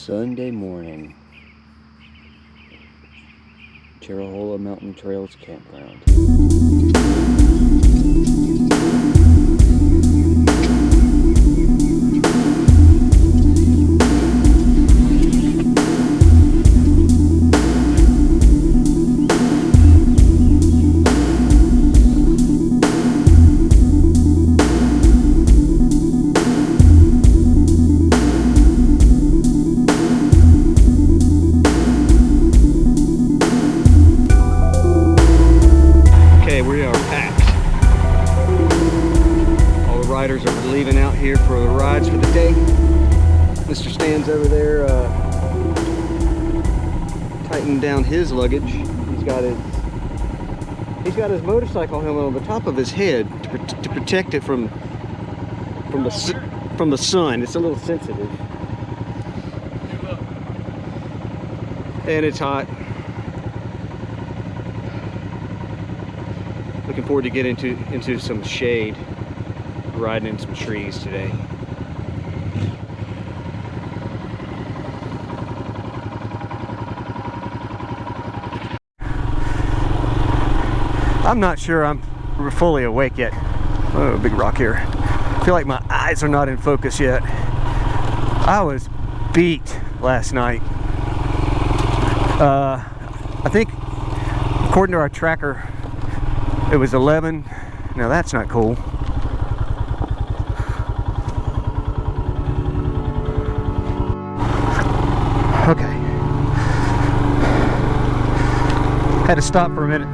Sunday morning, Terrahola Mountain Trails Campground. We are packed. All the riders are leaving out here for the rides for the day. Mr. Stan's over there tightening down his luggage. He's got his motorcycle helmet on the top of his head to protect it from the sun. It's a little sensitive, and it's hot. Looking forward to get into some shade, riding in some trees today. I'm not sure I'm fully awake yet. Oh, big rock here. I feel like my eyes are not in focus yet. I was beat last night. I think according to our tracker, it was 11. Now that's not cool. Okay. Had to stop for a minute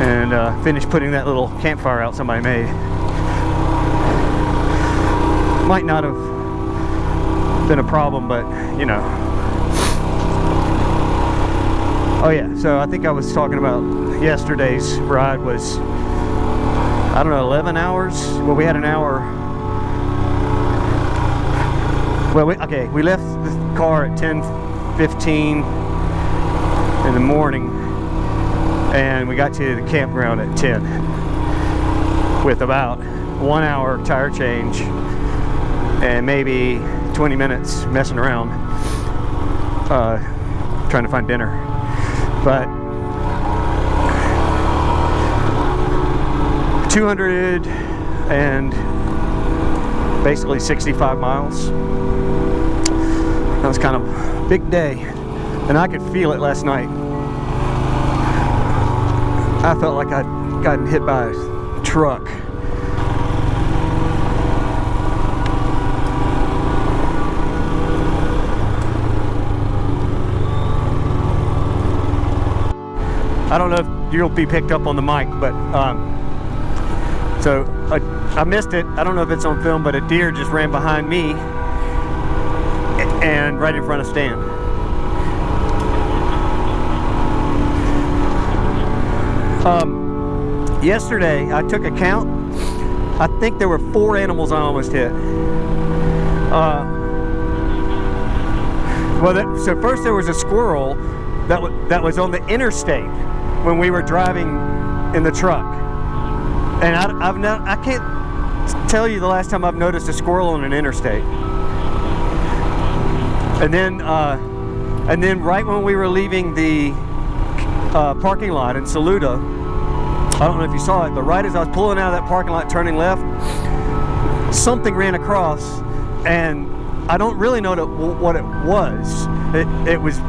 and finish putting that little campfire out somebody made. Might not have been a problem, but you know. Oh yeah, so I think I was talking about yesterday's ride was, I don't know, 11 hours? Well, we had an hour. Well, we left the car at 10:15 in the morning, and we got to the campground at 10 with about 1 hour tire change and maybe 20 minutes messing around trying to find dinner. But 200 and basically 65 miles. That was kind of a big day, and I could feel it last night. I felt like I'd gotten hit by a truck. I don't know if you'll be picked up on the mic, but so I missed it. I don't know if it's on film, but a deer just ran behind me and right in front of Stan. Yesterday I took a count. I think there were 4 animals I almost hit. So first there was a squirrel that was on the interstate when we were driving in the truck, and I can't tell you the last time I've noticed a squirrel on an interstate. And then right when we were leaving the parking lot in Saluda, I don't know if you saw it, but right as I was pulling out of that parking lot, turning left, something ran across, and I don't really know what it was. It was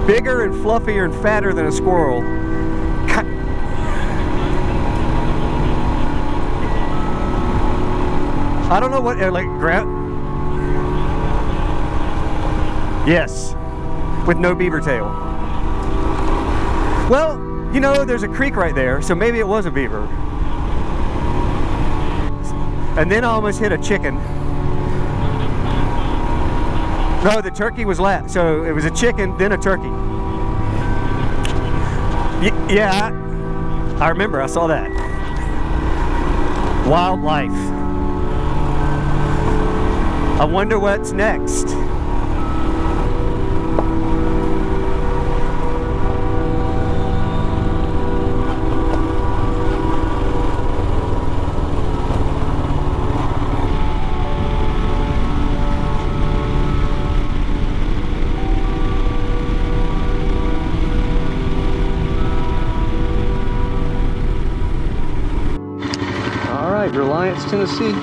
bigger and fluffier and fatter than a squirrel. I don't know what, like, yes, with no beaver tail. Well, you know, there's a creek right there, so maybe it was a beaver. And then I almost hit a chicken. No, the turkey was last, so it was a chicken, then a turkey. Yeah, I remember, I saw that. Wildlife. I wonder what's next. right, Reliance, Tennessee.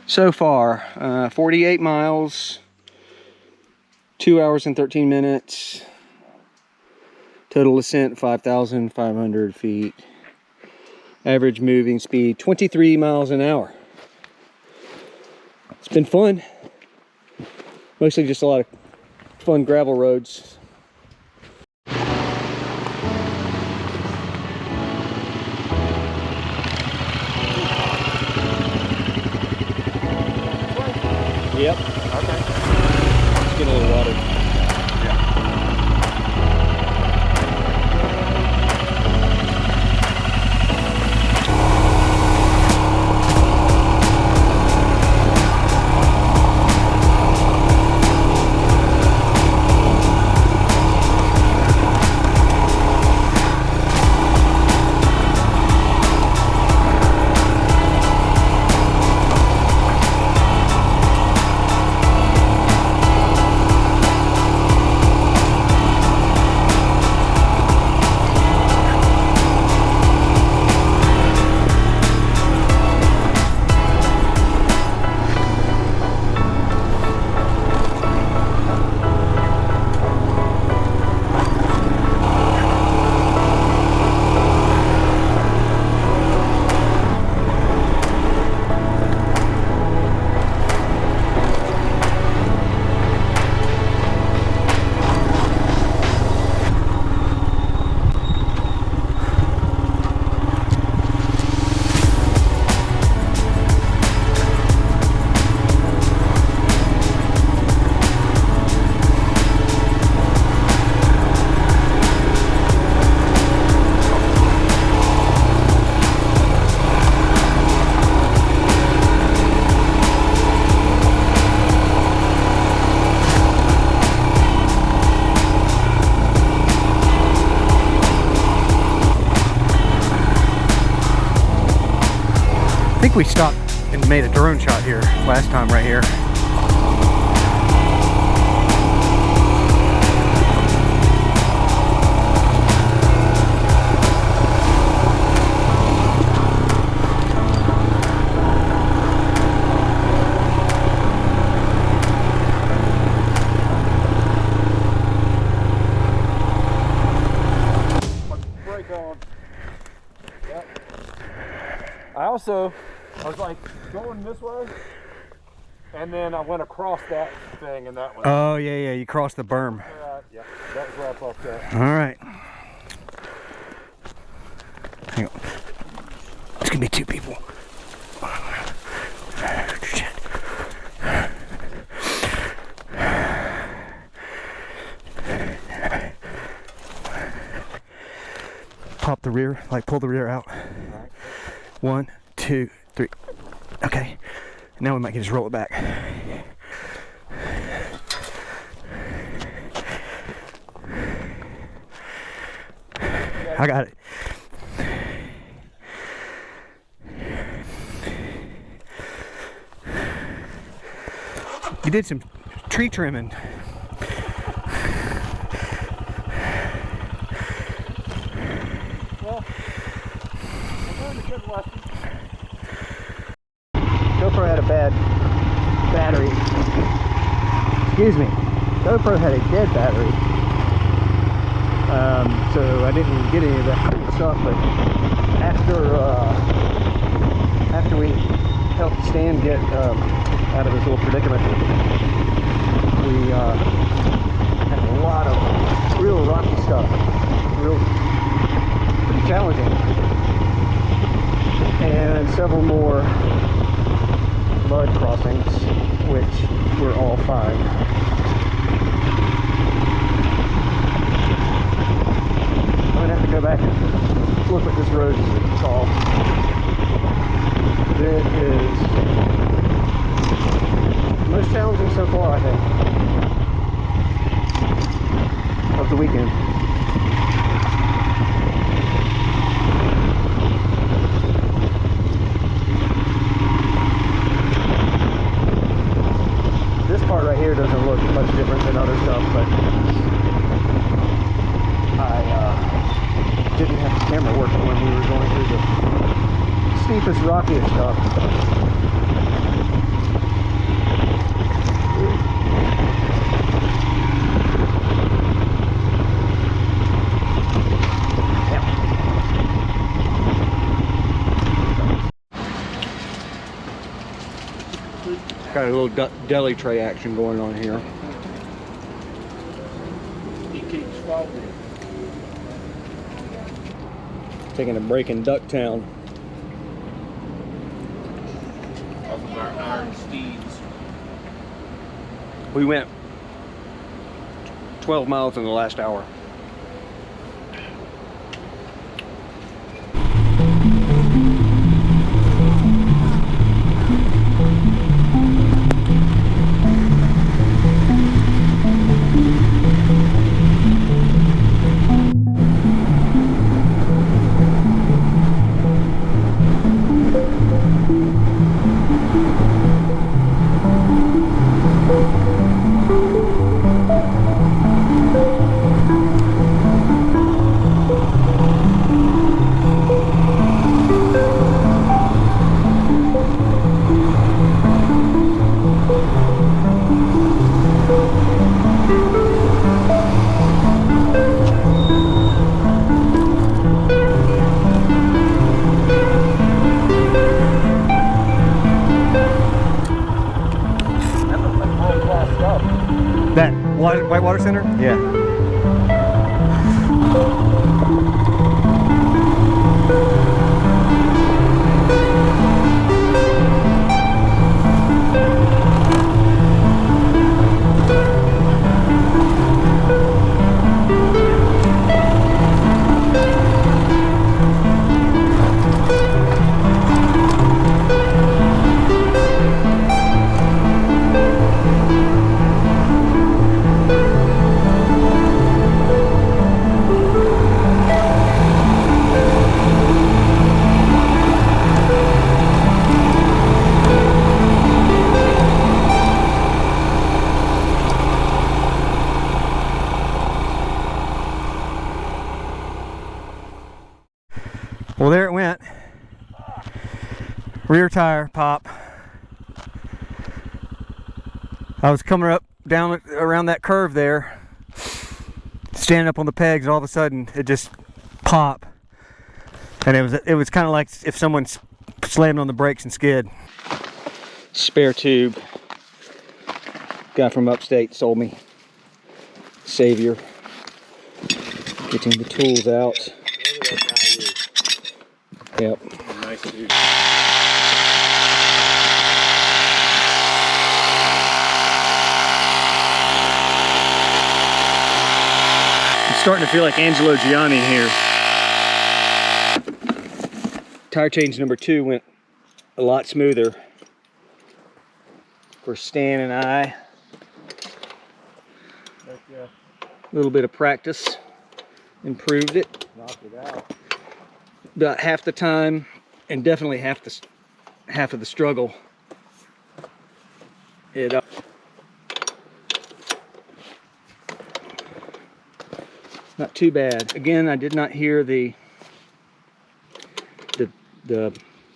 So far, 48 miles, 2 hours and 13 minutes, total ascent 5,500 feet, average moving speed 23 miles an hour. It's been fun, mostly just a lot of fun gravel roads. Yep. Okay. Let's get a little water. I think we stopped and made a drone shot here last time right here. Brake on. Yep. I was like going this way, and then I went across that thing, and that was. Oh, yeah, you crossed the berm. Yeah, that was where I fucked up. All right. Hang on. It's gonna be two people. Shit. pop the rear, like pull the rear out. 1, 2, 3. Okay. Now we might just roll it back. I got it. You did some tree trimming. Well, I learned a good lesson. GoPro had a bad battery. Excuse me. GoPro had a dead battery. So I didn't get any of that cool stuff, but after we helped Stan get out of his little predicament, we had a lot of real rocky stuff, pretty challenging, and several more mud crossings, which were all fine. I'm gonna have to go back and look what this road is called. It is the most challenging so far, I think, of the weekend. This part right here doesn't look much different than other stuff, but I didn't have the camera working when we were going through the steepest, rockiest stuff. Got a little deli tray action going on here. He keeps following. Taking a break in Ducktown. Off of our iron steeds. We went 12 miles in the last hour. That Whitewater Center? Yeah. Well, there it went. Rear tire pop. I was coming up down around that curve there, standing up on the pegs, and all of a sudden it just popped. And it was kind of like if someone slammed on the brakes and skid. Spare tube. Guy from upstate sold me. Savior. Getting the tools out. Yep. Nice dude. I'm starting to feel like Angelo Gianni here. tire change number 2 went a lot smoother for Stan and I. Yeah. A little bit of practice improved it. Knocked it out. About half the time, and definitely half of the struggle. Not too bad. Again, I did not hear the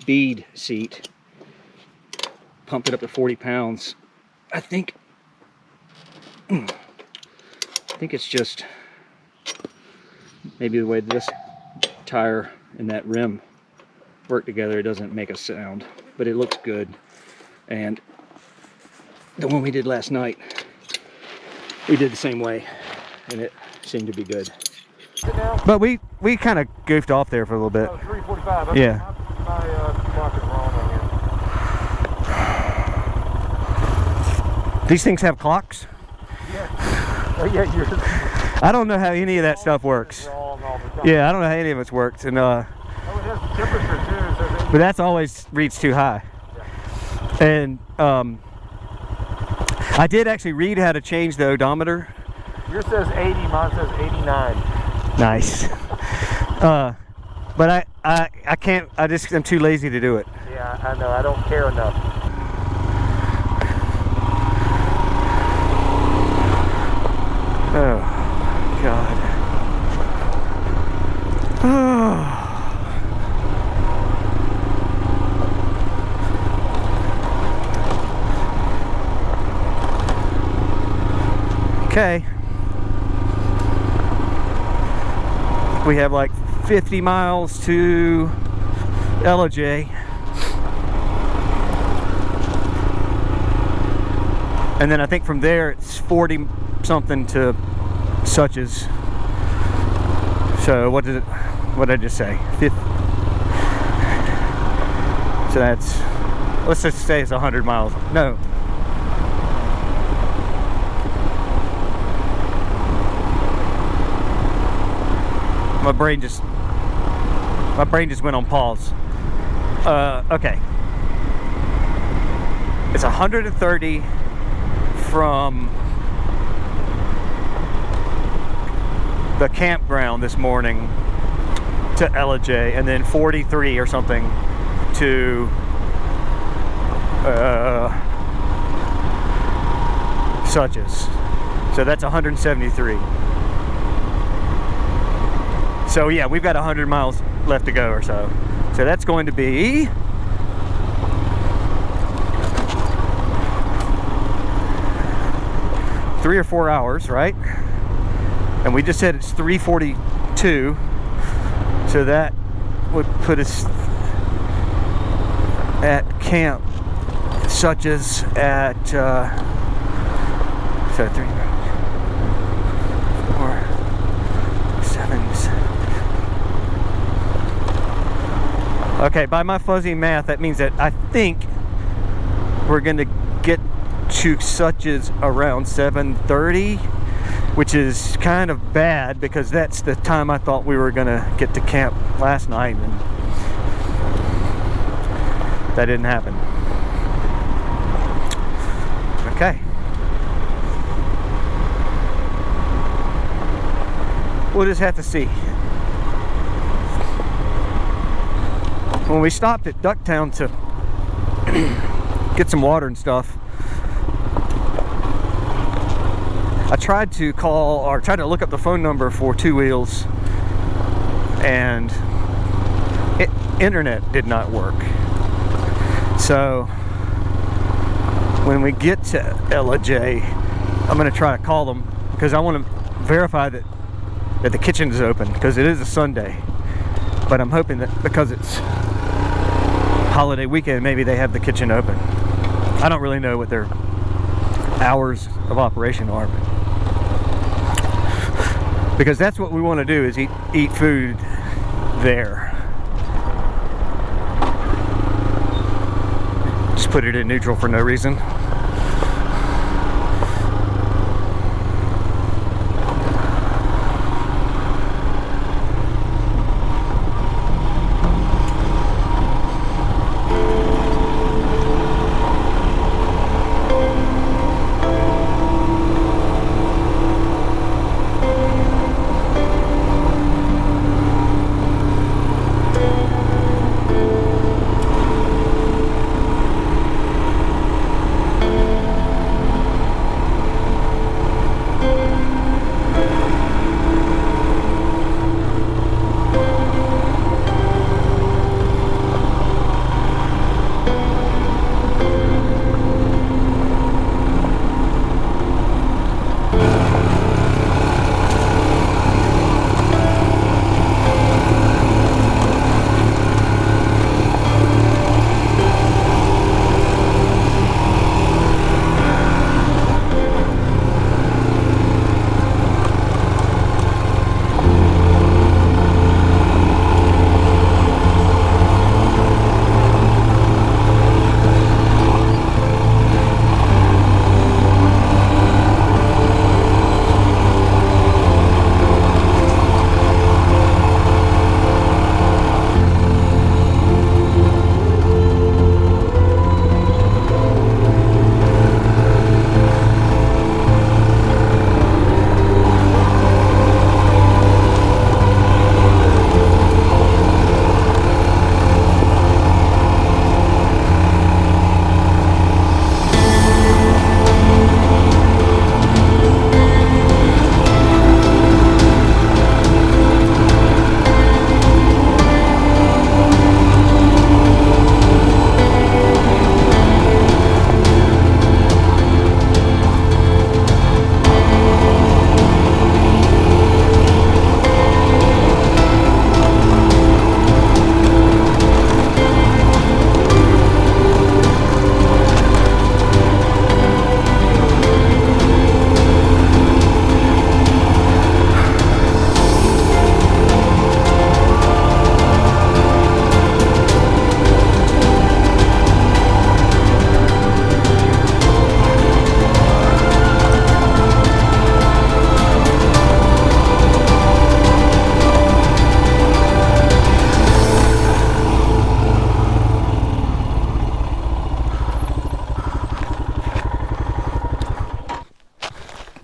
bead seat. Pumped it up to 40 pounds. I think it's just maybe the way this tire and that rim work together, it doesn't make a sound, but it looks good. And the one we did last night, we did the same way, and it seemed to be good. But we kind of goofed off there for a little bit. 3:45. Okay, Yeah. My clock is wrong on here. These things have clocks? Yeah. Oh yeah, yours. I don't know how any of that stuff works. Wrong all the time. Yeah, I don't know how any of it's worked, and Oh, it has the temperature too. It says but that's always reached too high. Yeah. And I did actually read how to change the odometer. Yours says 80, mine says 89. Nice. But I can't. I'm too lazy to do it. Yeah, I know. I don't care enough. Oh God. Oh. Okay. We have like 50 miles to LJ. And then I think from there it's 40 something to Suches. So what did I just say? 50. So that's, let's just say it's 100 miles. No. My brain just went on pause. Okay. It's 130 from the campground this morning to LJ, and then 43 or something to Suches. So that's 173. So yeah, we've got 100 miles left to go or so. So that's going to be three or 4 hours, right? And we just said it's 3:42, so that would put us at camp Suches at so 3, 4, 7. Okay, by my fuzzy math, that means that I think we're going to get to Suches around 7:30, which is kind of bad because that's the time I thought we were going to get to camp last night, and that didn't happen. Okay. We'll just have to see. When we stopped at Ducktown to get some water and stuff, I tried to call or tried to look up the phone number for Two Wheels, and internet did not work. So when we get to LJ, I'm going to try to call them because I want to verify that the kitchen is open, because it is a Sunday. But I'm hoping that because it's holiday weekend, maybe they have the kitchen open. I don't really know what their hours of operation are, because that's what we want to do, is eat food there. Just put it in neutral for no reason.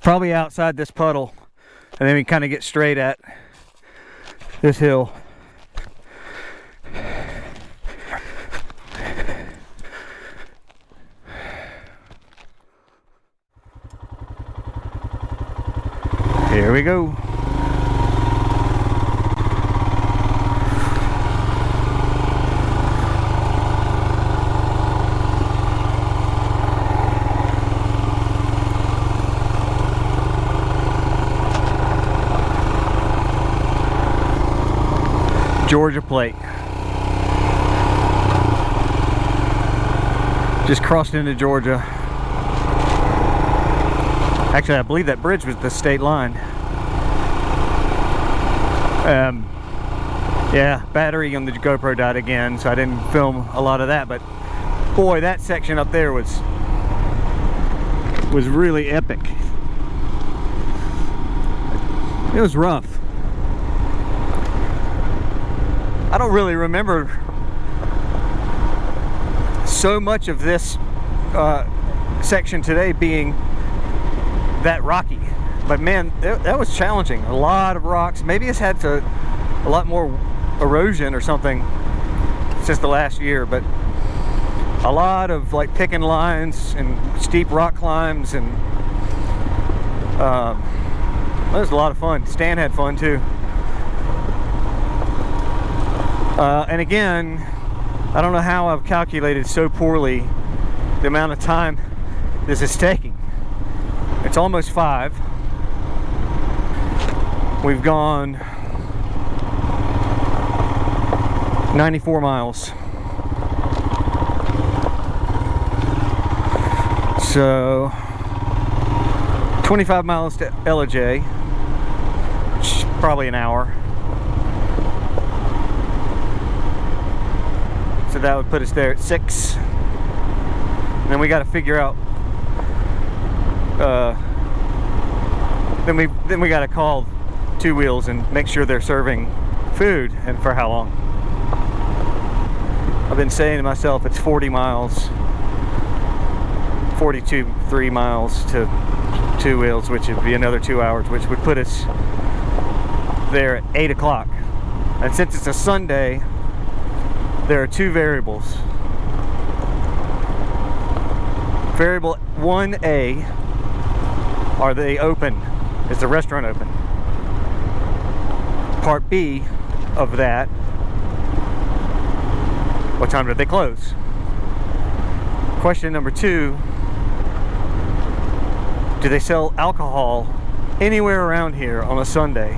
Probably outside this puddle, and then we kind of get straight at this hill. Here we go. Georgia plate. Just crossed into Georgia. Actually, I believe that bridge was the state line. Yeah, battery on the GoPro died again, so I didn't film a lot of that, but boy, that section up there was really epic. It was rough. I don't really remember so much of this section today being that rocky, but man, that was challenging. A lot of rocks. Maybe it's had a lot more erosion or something since the last year, but a lot of like picking lines and steep rock climbs, and it was a lot of fun. Stan had fun too. And again, I don't know how I've calculated so poorly the amount of time this is taking. It's almost 5. We've gone 94 miles. So 25 miles to LJ, which is probably an hour. So that would put us there at 6. And then we got to figure out. Then we got to call Two Wheels and make sure they're serving food, and for how long. I've been saying to myself it's 40 miles, 3 miles to Two Wheels, which would be another 2 hours, which would put us there at 8 o'clock. And since it's a Sunday, there are 2 variables. Variable 1A, are they open? Is the restaurant open? Part B of that, what time did they close? Question number 2, do they sell alcohol anywhere around here on a Sunday?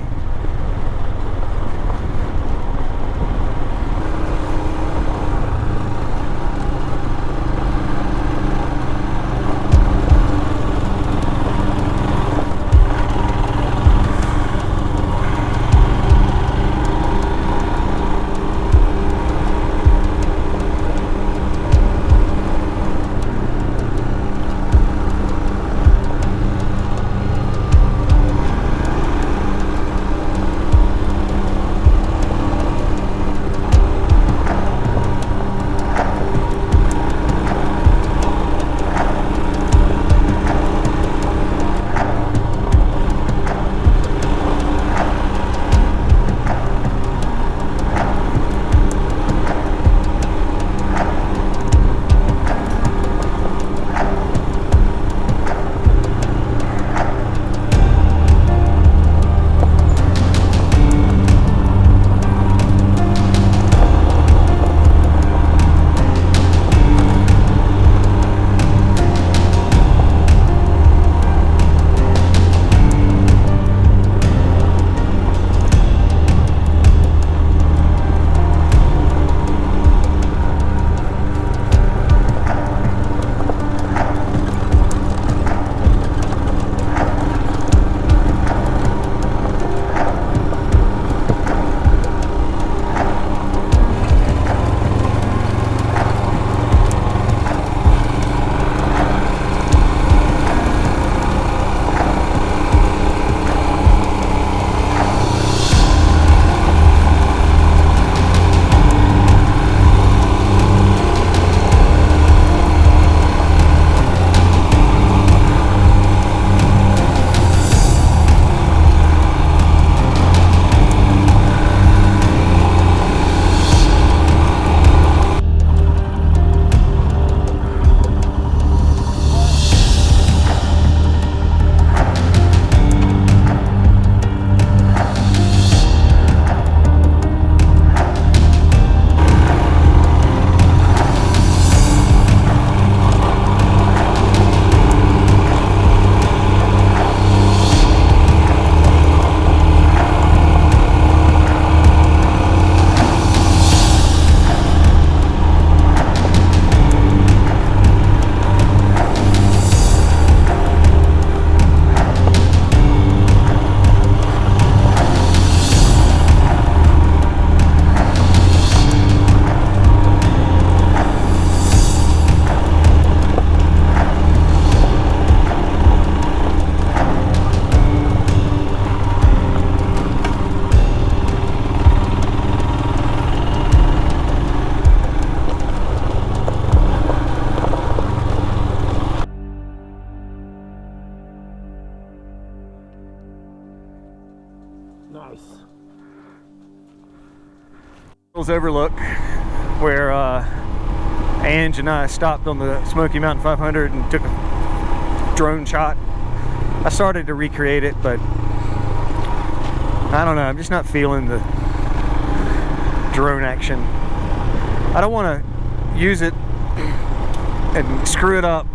Nice. Hills Overlook, where Ange and I stopped on the Smokey Mountain 500 and took a drone shot. I started to recreate it, but I don't know, I'm just not feeling the drone action. I don't want to use it and screw it up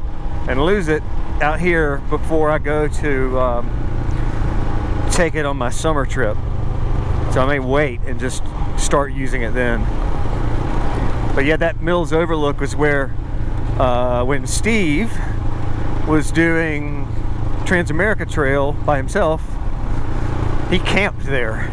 and lose it out here before I go to take it on my summer trip. So I may wait and just start using it then. But yeah, that Mills Overlook was where when Steve was doing Transamerica Trail by himself, he camped there.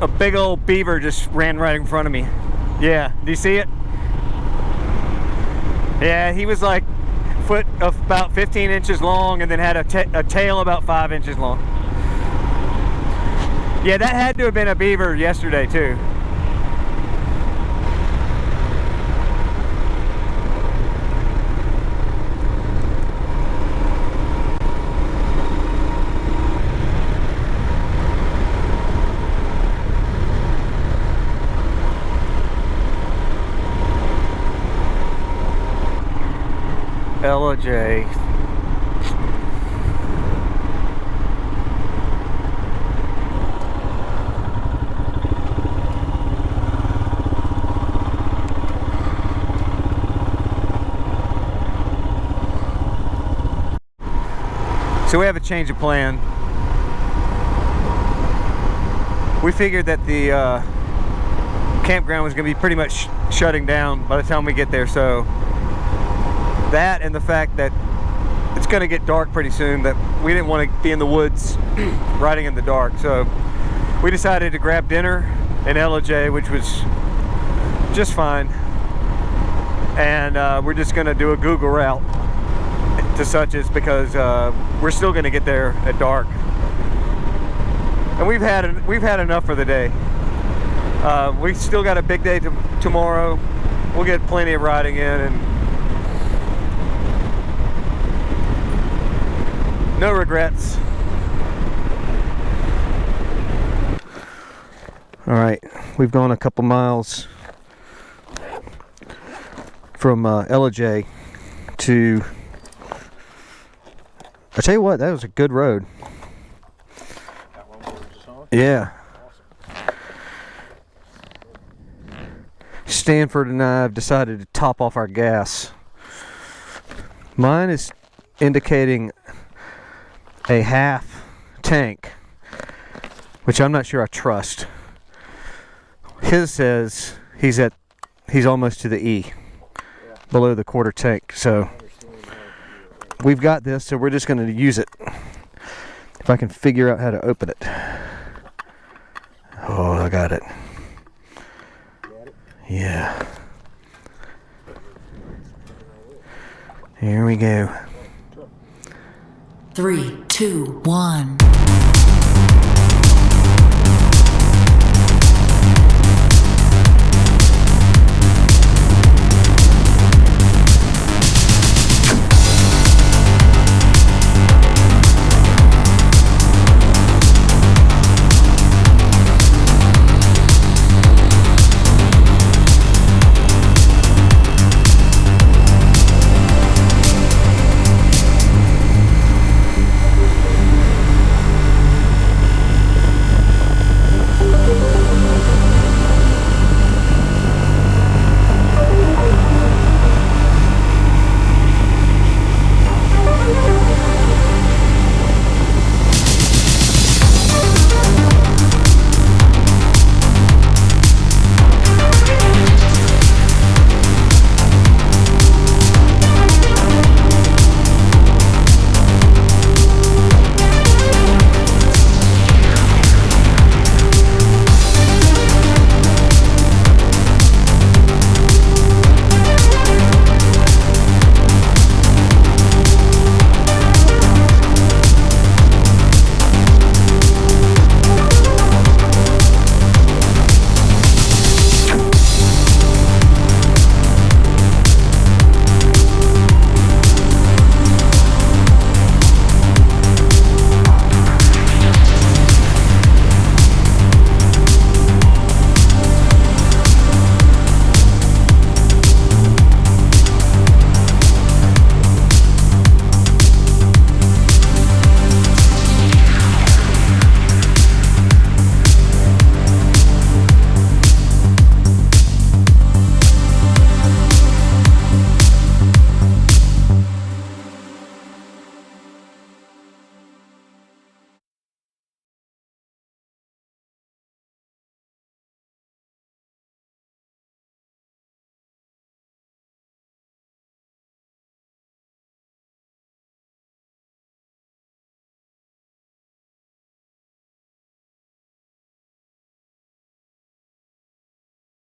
A big old beaver just ran right in front of me. Yeah, do you see it? Yeah, he was like foot of about 15 inches long and then had a tail about 5 inches long. Yeah, that had to have been a beaver yesterday too. LJ. So we have a change of plan. We figured that the campground was going to be pretty much shutting down by the time we get there, so that and the fact that it's going to get dark pretty soon, that we didn't want to be in the woods riding in the dark. So we decided to grab dinner in LJ, which was just fine. And we're just going to do a Google route to Suches because we're still going to get there at dark. And we've had enough for the day. We still got a big day tomorrow. We'll get plenty of riding in and no regrets. All right, we've gone a couple miles from LJ to, I tell you what, that was a good road. That one we were just on? Yeah. Awesome. Stanford and I have decided to top off our gas. Mine is indicating a half tank, which I'm not sure I trust. His says he's almost to the E, below the quarter tank. So we've got this, so we're just going to use it. If I can figure out how to open it. Oh, I got it. Yeah. Here we go. 3, 2, 1.